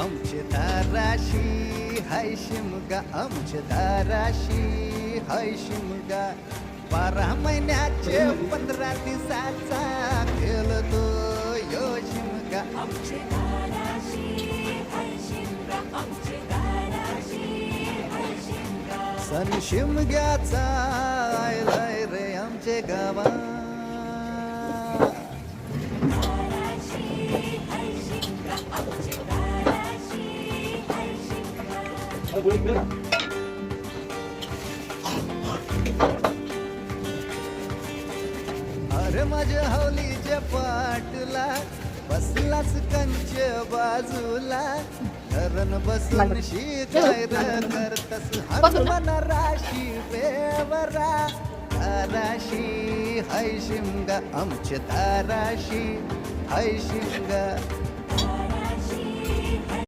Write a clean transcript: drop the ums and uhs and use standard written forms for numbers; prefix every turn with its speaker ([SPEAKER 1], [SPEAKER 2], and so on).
[SPEAKER 1] आमचे दाराशी हाय शिमगा, आमचे दाराशी हाय शिमगा. 12 महिन्याचे 15 दिवसाचा खेळतो यो शिमगा.
[SPEAKER 2] आमचे दाराशी हाय शिमगा, आमचे दाराशी हाय शिमगा.
[SPEAKER 1] सण शिमग्याचा आयलाय रे आमचे गावा.
[SPEAKER 2] दाराशी हाय शिमगा, आमचे दाराशी हाय शिमगा.
[SPEAKER 1] अरे माझ्या हौलीच्या पाटला बसलाच कंच बाजूला. धरण बसून शिकाय करतस हनुमान राशी बेवरा. दाराशी हाय शिमगा, आमच्या दाराशी हाय शिमगा.